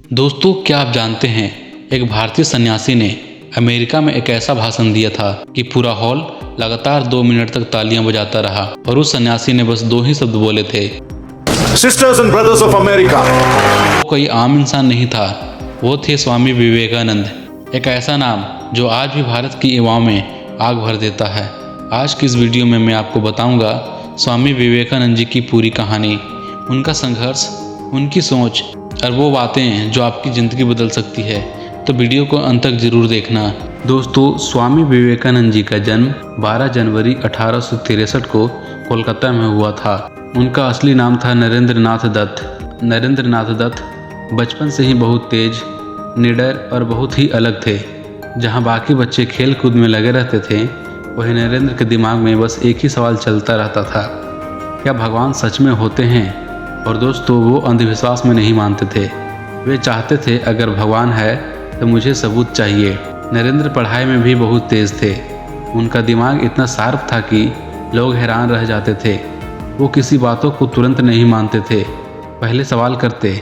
दोस्तों, क्या आप जानते हैं एक भारतीय सन्यासी ने अमेरिका में एक ऐसा भाषण दिया था कि पूरा हॉल लगातार 2 मिनट तक तालियां बजाता रहा और उस सन्यासी ने बस 2 ही शब्द बोले थे। Sisters and brothers of America. वो कोई आम इंसान नहीं था, वो थे स्वामी विवेकानंद। एक ऐसा नाम जो आज भी भारत की युवाओं में आग भर देता है। आज की इस वीडियो में मैं आपको बताऊंगा स्वामी विवेकानंद जी की पूरी कहानी, उनका संघर्ष, उनकी सोच और वो बातें जो आपकी ज़िंदगी बदल सकती है। तो वीडियो को अंत तक जरूर देखना। दोस्तों, स्वामी विवेकानंद जी का जन्म 12 जनवरी 1863 को कोलकाता में हुआ था। उनका असली नाम था नरेंद्र नाथ दत्त। नरेंद्र नाथ दत्त बचपन से ही बहुत तेज, निडर और बहुत ही अलग थे। जहां बाकी बच्चे खेल कूद में लगे रहते थे, वहीं नरेंद्र के दिमाग में बस एक ही सवाल चलता रहता था, क्या भगवान सच में होते हैं? और दोस्तों, वो अंधविश्वास में नहीं मानते थे। वे चाहते थे अगर भगवान है तो मुझे सबूत चाहिए। नरेंद्र पढ़ाई में भी बहुत तेज थे। उनका दिमाग इतना शार्प था कि लोग हैरान रह जाते थे। वो किसी बातों को तुरंत नहीं मानते थे, पहले सवाल करते,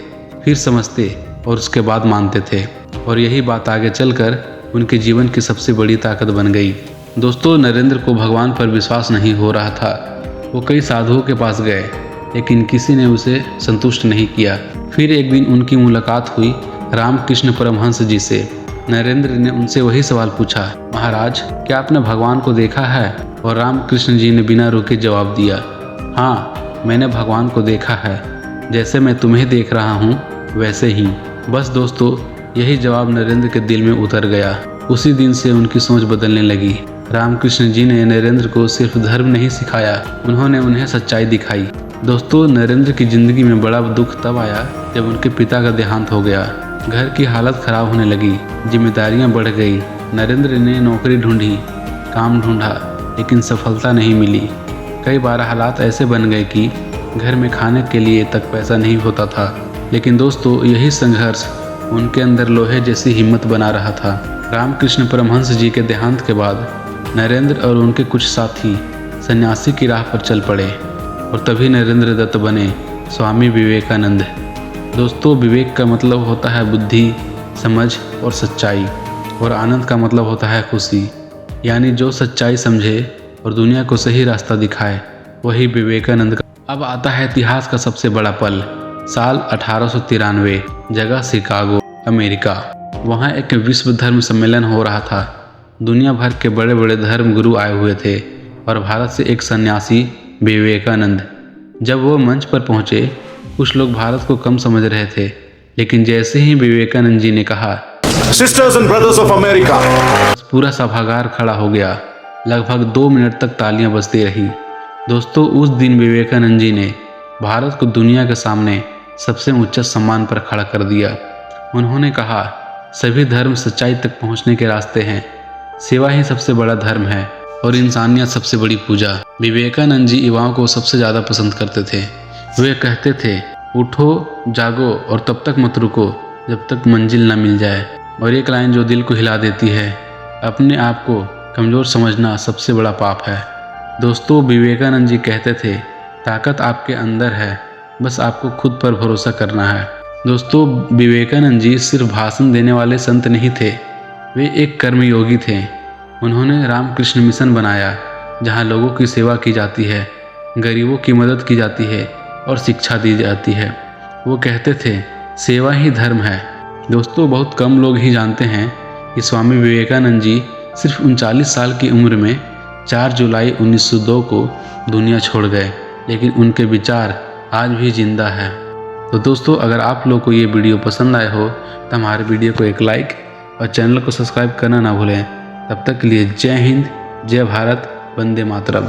फिर समझते और उसके बाद मानते थे। और यही बात आगे चलकर उनके जीवन की सबसे बड़ी ताकत बन गई। दोस्तों, नरेंद्र को भगवान पर विश्वास नहीं हो रहा था। वो कई साधुओं के पास गए, लेकिन किसी ने उसे संतुष्ट नहीं किया। फिर एक दिन उनकी मुलाकात हुई रामकृष्ण परमहंस जी से। नरेंद्र ने उनसे वही सवाल पूछा, महाराज, क्या आपने भगवान को देखा है? और रामकृष्ण जी ने बिना रुके जवाब दिया, हाँ, मैंने भगवान को देखा है। जैसे मैं तुम्हें देख रहा हूँ वैसे ही। बस दोस्तों, यही जवाब नरेंद्र के दिल में उतर गया। उसी दिन से उनकी सोच बदलने लगी। रामकृष्ण जी ने नरेंद्र को सिर्फ धर्म नहीं सिखाया, उन्होंने उन्हें सच्चाई दिखाई। दोस्तों, नरेंद्र की ज़िंदगी में बड़ा दुख तब आया जब उनके पिता का देहांत हो गया। घर की हालत ख़राब होने लगी, जिम्मेदारियां बढ़ गई। नरेंद्र ने नौकरी ढूंढी, काम ढूंढा, लेकिन सफलता नहीं मिली। कई बार हालात ऐसे बन गए कि घर में खाने के लिए तक पैसा नहीं होता था। लेकिन दोस्तों, यही संघर्ष उनके अंदर लोहे जैसी हिम्मत बना रहा था। रामकृष्ण परमहंस जी के देहांत के बाद नरेंद्र और उनके कुछ साथी सन्यासी की राह पर चल पड़े और तभी नरेंद्र दत्त बने स्वामी विवेकानंद। दोस्तों, विवेक का मतलब होता है बुद्धि, समझ और सच्चाई, और आनंद का मतलब होता है खुशी। यानी जो सच्चाई समझे और दुनिया को सही रास्ता दिखाए, वही विवेकानंद का। अब आता है इतिहास का सबसे बड़ा पल। साल 1893, जगह शिकागो, अमेरिका। वहाँ एक विश्व धर्म सम्मेलन हो रहा था। दुनिया भर के बड़े बड़े धर्म गुरु आए हुए थे और भारत से एक सन्यासी विवेकानंद। जब वो मंच पर पहुँचे, कुछ लोग भारत को कम समझ रहे थे, लेकिन जैसे ही विवेकानंद जी ने कहा, sisters and brothers of America, पूरा सभागार खड़ा हो गया। लगभग 2 मिनट तक तालियां बजती रही। दोस्तों, उस दिन विवेकानंद जी ने भारत को दुनिया के सामने सबसे ऊंचे सम्मान पर खड़ा कर दिया। उन्होंने कहा, सभी धर्म सच्चाई तक पहुंचने के रास्ते हैं, सेवा ही सबसे बड़ा धर्म है और इंसानियत सबसे बड़ी पूजा। विवेकानंद जी युवाओं को सबसे ज़्यादा पसंद करते थे। वे कहते थे, उठो, जागो और तब तक मत रुको जब तक मंजिल न मिल जाए। और एक लाइन जो दिल को हिला देती है, अपने आप को कमज़ोर समझना सबसे बड़ा पाप है। दोस्तों, विवेकानंद जी कहते थे, ताकत आपके अंदर है, बस आपको खुद पर भरोसा करना है। दोस्तों, विवेकानंद जी सिर्फ भाषण देने वाले संत नहीं थे, वे एक कर्मयोगी थे। उन्होंने रामकृष्ण मिशन बनाया, जहां लोगों की सेवा की जाती है, गरीबों की मदद की जाती है और शिक्षा दी जाती है। वो कहते थे, सेवा ही धर्म है। दोस्तों, बहुत कम लोग ही जानते हैं कि स्वामी विवेकानंद जी सिर्फ 39 साल की उम्र में 4 जुलाई 1902 को दुनिया छोड़ गए, लेकिन उनके विचार आज भी जिंदा है। तो दोस्तों, अगर आप लोग को ये वीडियो पसंद आए हो तो हमारे वीडियो को एक लाइक और चैनल को सब्सक्राइब करना ना भूलें। तब तक के लिए जय हिंद, जय भारत, वंदे मातरम।